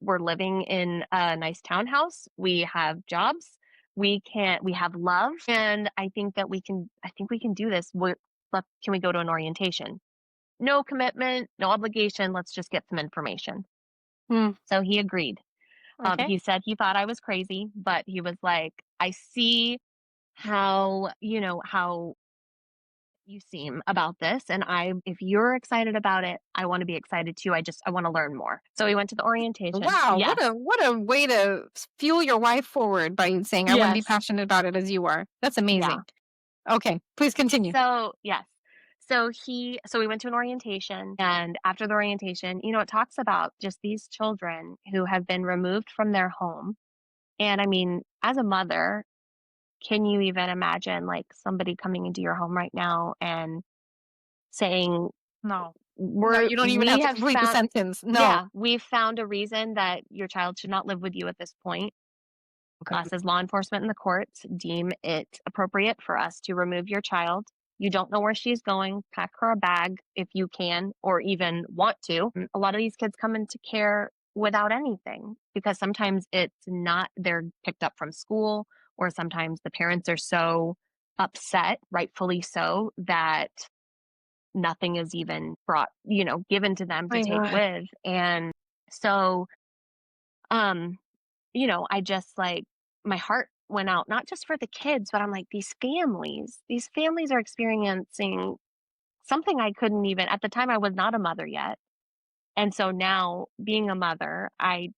we're living in a nice townhouse. We have jobs, we have love, and I think we can do this. Can we go to an orientation? No commitment, no obligation, let's just get some information. Hmm. So he agreed. Okay. He said he thought I was crazy, but he was like, I see how you seem about this, and if you're excited about it, I want to be excited too. I want to learn more. So we went to the orientation. Wow, Yes. what a way to fuel your wife forward by saying, I want to be Yes. passionate about it as you are. That's Yeah. amazing. Okay, please continue. So, yes. So we went to an orientation, and after the orientation, it talks about just these children who have been removed from their home. And I mean, as a mother, can you even imagine like somebody coming into your home right now and saying, No. No, "We're you don't even we have to have complete the found sentence. No. yeah, we've found a reason that your child should not live with you at this point. Okay. Us as law enforcement and the courts deem it appropriate for us to remove your child. You don't know where she's going. Pack her a bag if you can or even want to. A lot of these kids come into care without anything because sometimes they're picked up from school, or sometimes the parents are so upset, rightfully so, that nothing is even given to them to My take God. with. And so, um, I just like my heart went out, not just for the kids, but I'm like, these families are experiencing something I couldn't even, at the time, I was not a mother yet. And so now being a mother, I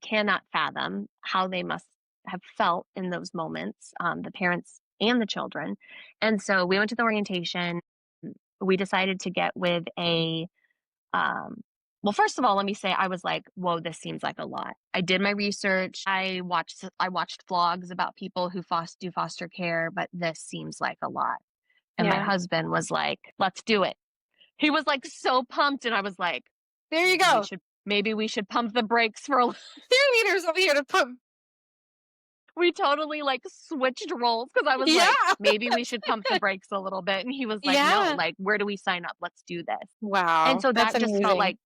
cannot fathom how they must have felt in those moments, the parents and the children. And so we went to the orientation. We decided to get with um, well, first of all, let me say I was like, "Whoa, this seems like a lot." I did my research. I watched vlogs about people who do foster care, but this seems like a lot. And my Yeah. husband was like, "Let's do it." He was like so pumped, and I was like, There you "Maybe we go. should maybe we should pump the brakes for a." Cheerleaders over here to put. We totally like switched roles because I was Yeah. like, "Maybe we should pump the brakes a little bit," and he was like, "No, Yeah. like, where do we sign up? Let's do this." And Wow. so That's that just felt amazing. like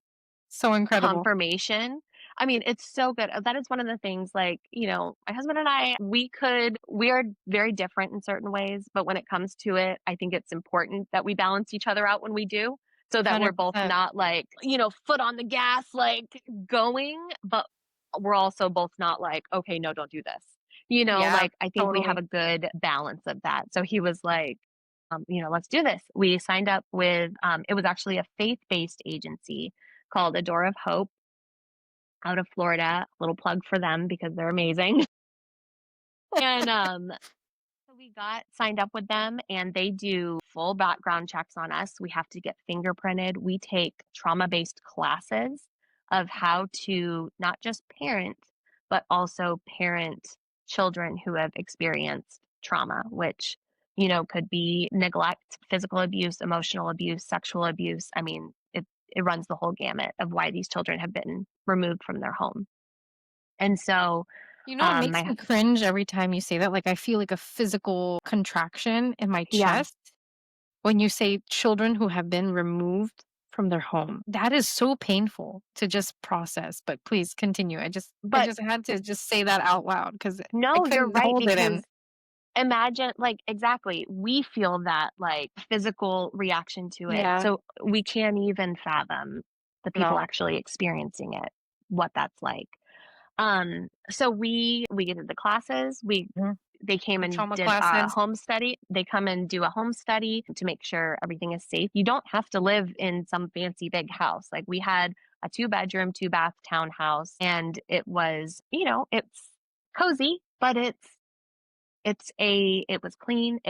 So incredible. confirmation. I mean, it's so good. That is one of the things, like, my husband and I, we are very different in certain ways, but when it comes to it, I think it's important that we balance each other out when we do, so that we're both 100%. not like, foot on the gas, like going, but we're also both not like, okay, no, don't do this. Yeah, Like, I think we have totally. a good balance of that. So he was like, let's do this. We signed up with, it was actually a faith based agency called A Door of Hope out of Florida. Little plug for them because they're amazing. And so we got signed up with them, and they do full background checks on us. We have to get fingerprinted. We take trauma-based classes of how to not just parent, but also parent children who have experienced trauma, which, could be neglect, physical abuse, emotional abuse, sexual abuse. I mean, it runs the whole gamut of why these children have been removed from their home. And so, You know, it makes my me cringe every time you say that. Like, I feel like a physical contraction in my yeah, chest when you say children who have been removed from their home. That is so painful to just process. But please continue. I but just had to just say that out loud because I no, you're couldn't right, hold it in. because imagine, like, exactly, we feel that like physical reaction to it. Yeah. So we can't even fathom the people No. actually experiencing it, what that's like. So we did the classes. Mhm. They came The and trauma did a classes. home study. They come and do a home study to make sure everything is safe. You don't have to live in some fancy big house. Like, we had a 2 bedroom, 2 bath townhouse, and it was, it's cozy, but it was clean.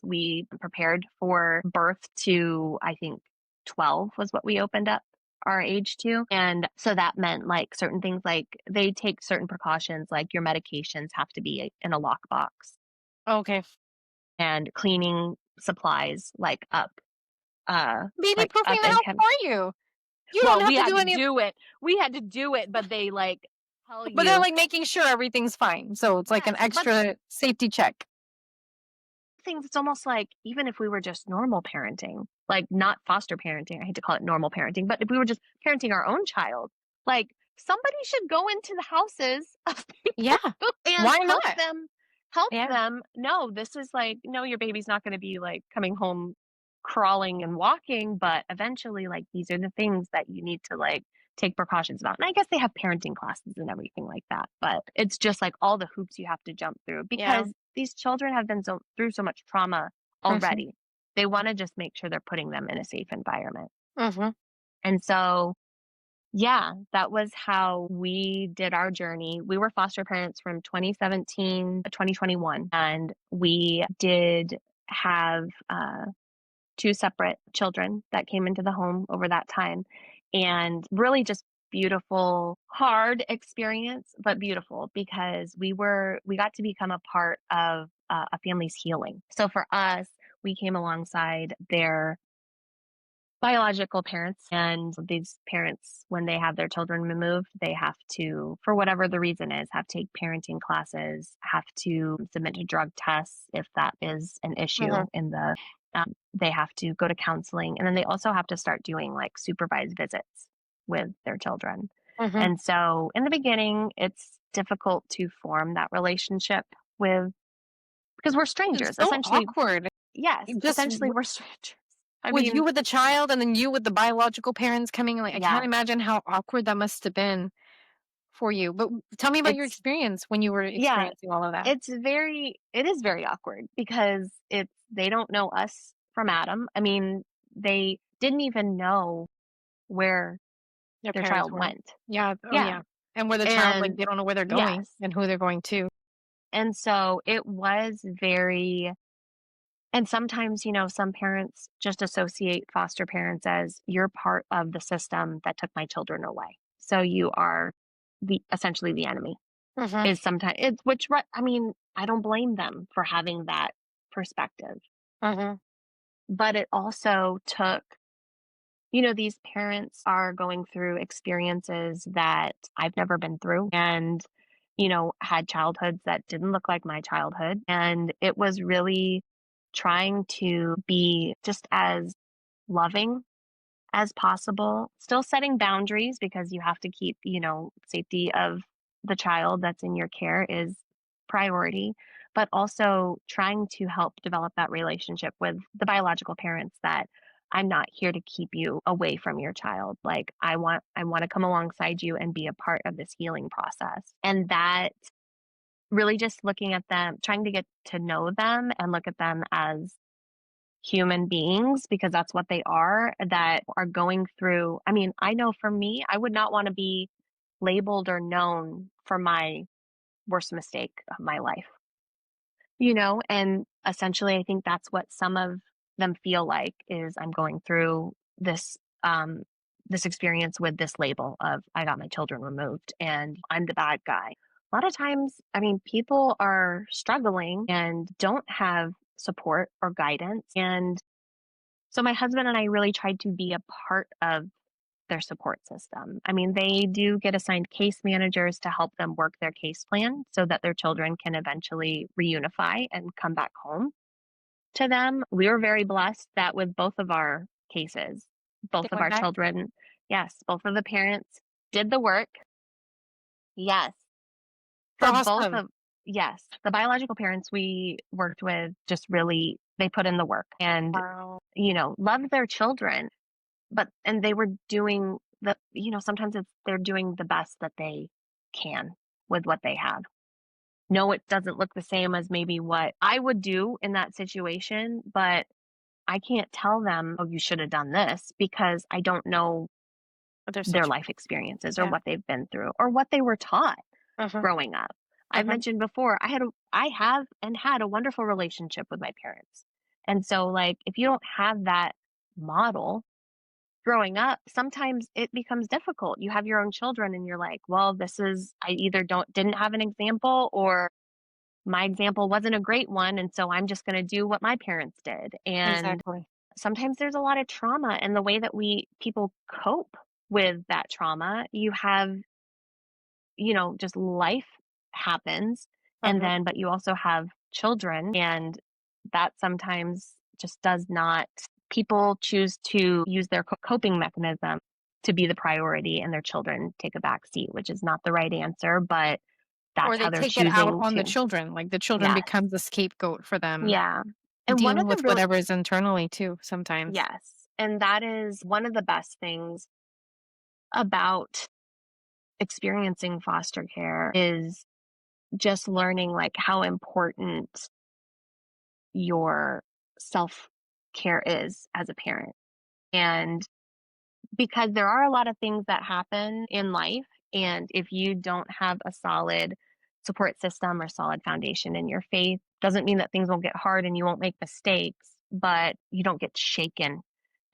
We prepared for birth to, I think, 12 was what we opened up. our age too. And so that meant like certain things, like they take certain precautions, like your medications have to be in a lockbox Okay. and cleaning supplies Baby like proofing up the and hell kept. for you. You don't Well, have we to had do to any, do it. We had to do it, but they like tell but they're you. like making sure everything's fine. So it's like an Yes, but extra safety check. things, it's almost like even if we were just normal parenting, like not foster parenting, I hate to call it normal parenting, but if we were just parenting our own child, like somebody should go into the houses of Yeah. people and Why not? help Yeah. them. No, this is like, no, your baby's not going to be like coming home crawling and walking, but eventually like these are the things that you need to like take precautions about. And I guess they have parenting classes and everything like that, but it's just like all the hoops you have to jump through Yeah. because these children have been through so much trauma Mhm. already. They want to just make sure they're putting them in a safe environment. Mhm. And so, yeah, that was how we did our journey. We were foster parents from 2017 to 2021, and we did have two separate children that came into the home over that time. And really just beautiful, hard experience, but beautiful because we got to become a part of a family's healing. So for us, we came alongside their biological parents, and these parents, when they have their children removed, they have to, for whatever the reason is, have to take parenting classes, have to submit to drug tests if that is an issue Mhm. in the they have to go to counseling, and then they also have to start doing like supervised visits with their children. Mhm. And so in the beginning it's difficult to form that relationship with, because we're It's strangers so essentially. awkward. Yes, Just essentially we're strangers. I with mean, you with the child and then you with the biological parents coming, like, I can't yeah, imagine how awkward that must have been for you. But tell me about your it's experience when you were yeah, experiencing all of that. it is very awkward because they don't know us from Adam. I mean, they didn't even know where Your their parents child were. went. Yeah, oh, Yeah. yeah. And where the child, like, And they don't know where they're going yes. and who they're going to. And so it was very, and sometimes, some parents just associate foster parents as you're part of the system that took my children away. So you are essentially the enemy. Mhm. Is sometimes it's which I mean, I don't blame them for having that perspective. Mhm. But it also took, these parents are going through experiences that I've never been through and, had childhoods that didn't look like my childhood. And it was really trying to be just as loving as possible, still setting boundaries because you have to keep, safety of the child that's in your care is priority, but also trying to help develop that relationship with the biological parents that I'm not here to keep you away from your child. Like I want to come alongside you and be a part of this healing process. And that really just looking at them, trying to get to know them and look at them as human beings because that's what they are that are going through. I mean, I know for me, I would not want to be labeled or known for my worst mistake of my life, and essentially I think that's what some of them feel like is I'm going through this experience with this label of I got my children removed and I'm the bad guy. A lot of times, I mean, people are struggling and don't have support or guidance, and so my husband and I really tried to be a part of their support system. I mean, they do get assigned case managers to help them work their case plan so that their children can eventually reunify and come back home to them. We were very blessed that with both of our cases, They both of went our back? children, yes, both of the parents did the work. Yes. For both Awesome. of, yes, the biological parents we worked with just really, they put in the work and, Wow. loved their children. And they were doing sometimes they're doing the best that they can with what they have. No, it doesn't look the same as maybe what I would do in that situation, but I can't tell them, "Oh, you should have done this," because I don't know But they're their such life experiences or yeah. what they've been through or what they were taught Mhm. growing up. I've Mhm. mentioned before, I have and had a wonderful relationship with my parents. And so like if you don't have that model, growing up, sometimes it becomes difficult. You have your own children and you're like, well, this is I either didn't have an example or my example wasn't a great one and so I'm just going to do what my parents did. And Exactly. sometimes there's a lot of trauma and the way that we people cope with that trauma. You have, just life happens and Uh-huh. then but you also have children and that sometimes just does not people choose to use their coping mechanism to be the priority and their children take a back seat, which is not the right answer, but Or that's they how they're take it out choosing on the to. children, like, the children Yes. becomes the scapegoat for them Yeah. And one dealing of the with real whatever is internally too sometimes. yes, and that is one of the best things about experiencing foster care is just learning like how important your self-care is as a parent. And because there are a lot of things that happen in life, and if you don't have a solid support system or solid foundation in your faith, doesn't mean that things won't get hard and you won't make mistakes, but you don't get shaken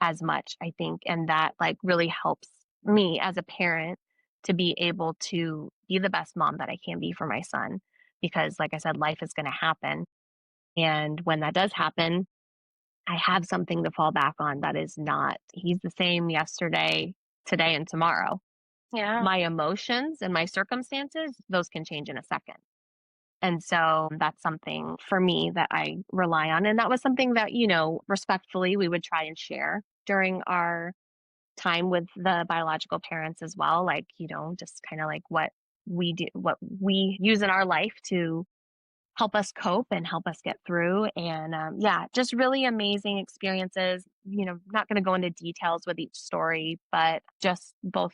as much, I think, and that like really helps me as a parent to be able to be the best mom that I can be for my son because like I said life is going to happen, and when that does happen I have something to fall back on that is not he's the same yesterday, today, and tomorrow. Yeah. My emotions and my circumstances, those can change in a second. And so that's something for me that I rely on. And that was something that, respectfully, we would try and share during our time with the biological parents as well. Like, just kind of like what we do, what we use in our life to help us cope and help us get through. And yeah, just really amazing experiences. Not going to go into details with each story, but just both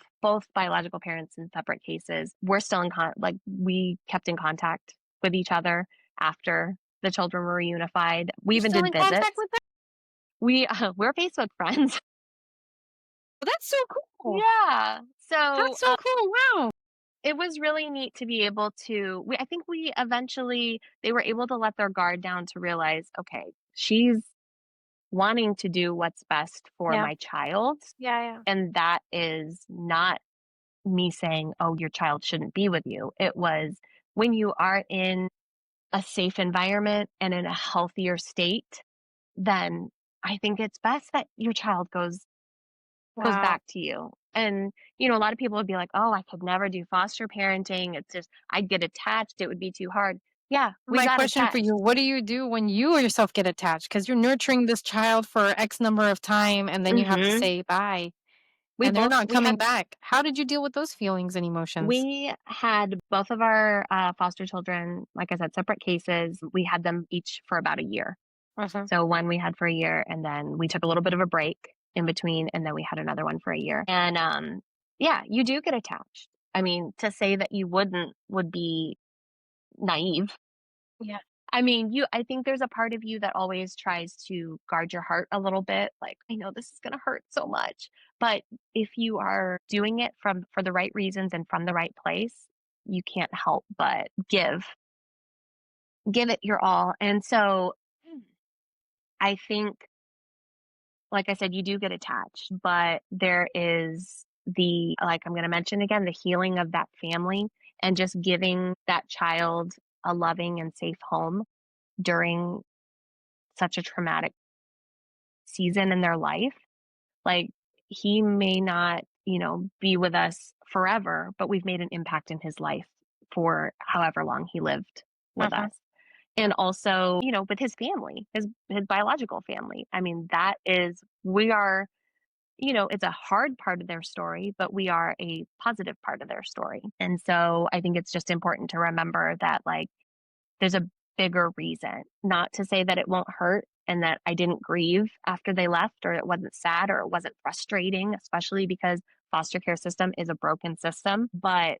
biological parents in separate cases. We're still like we kept in contact with each other after the children were reunified. We You're even still did in contact visits. with them? We're Facebook friends. Well, that's so cool. Yeah. So That's so cool, wow. it was really neat to be able to I think we eventually they were able to let their guard down to realize, okay, she's wanting to do what's best for Yeah. my child, Yeah, yeah. and that is not me saying, "Oh, your child shouldn't be with you." It was when you are in a safe environment and in a healthier state, then I think it's best that your child goes Wow. back to you. And, a lot of people would be like, oh, I could never do foster parenting. It's just, I'd get attached. It would be too hard. Yeah, we My got question for you, attached. what do you do when you yourself get attached? Because 'Cause you're nurturing this child for X number of time, and then you have to Hmm. say bye, We and they're both, not coming back. How did you deal with those feelings and emotions? we had both of our foster children, like I said, separate cases. We had them each for about a year. Uh-huh. So one we had for a year, and then we took a little bit of a break in between, and then we had another one for a year. And yeah, you do get attached. I mean, to say that you wouldn't would be naive. Yeah. I mean, I think there's a part of you that always tries to guard your heart a little bit, like, "I know this is gonna hurt so much." But if you are doing it for the right reasons and from the right place, you can't help but give it your all. And so, I think, like I said, you do get attached, but there is like I'm gonna mention again, the healing of that family and just giving that child a loving and safe home during such a traumatic season in their life. Like he may not, be with us forever, but we've made an impact in his life for however long he lived with Uh-huh. us. And also, with his family, his biological family. I mean, we are, it's a hard part of their story, but we are a positive part of their story. And so I think it's just important to remember that like there's a bigger reason. Not to say that it won't hurt and that I didn't grieve after they left or it wasn't sad or it wasn't frustrating, especially because foster care system is a broken system, but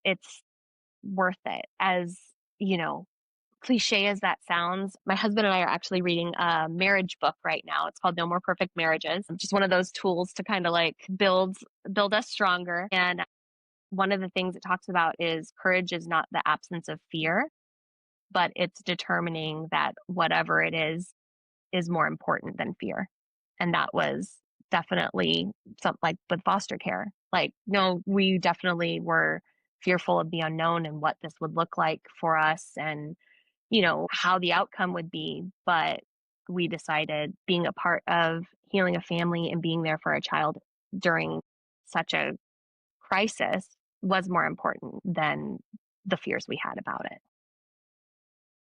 it's worth it. As, you know, cliche as that sounds, my husband and I are actually reading a marriage book right now. It's called No More Perfect Marriages. Just one of those tools to kind of like build us stronger. And one of the things it talks about is courage is not the absence of fear, but it's determining that whatever it is more important than fear. And that was definitely something like with foster care. Like, no, we definitely were fearful of the unknown and what this would look like for us and, how the outcome would be. But we decided being a part of healing a family and being there for a child during such a crisis was more important than the fears we had about it.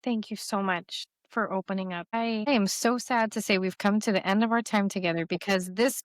Thank you so much for opening up. I am so sad to say we've come to the end of our time together because this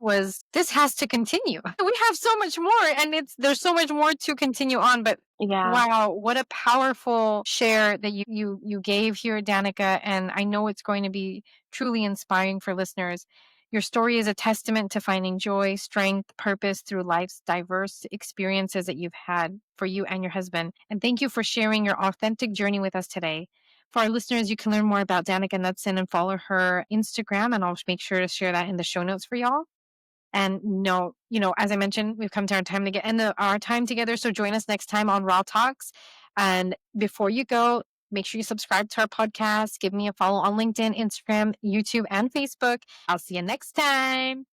has to continue. We have so much more and there's so much more to continue on, but Yeah. wow, what a powerful share that you gave here, Danica, and I know it's going to be truly inspiring for listeners. Your story is a testament to finding joy, strength, purpose through life's diverse experiences that you've had for you and your husband. And thank you for sharing your authentic journey with us today. For our listeners, you can learn more about Danika Knutson and follow her Instagram, and I'll make sure to share that in the show notes for y'all. And no, as I mentioned, we've come to our time to get end our time together. So join us next time on Raw Talks. And before you go, make sure you subscribe to our podcast. Give me a follow on LinkedIn, Instagram, YouTube, and Facebook. I'll see you next time.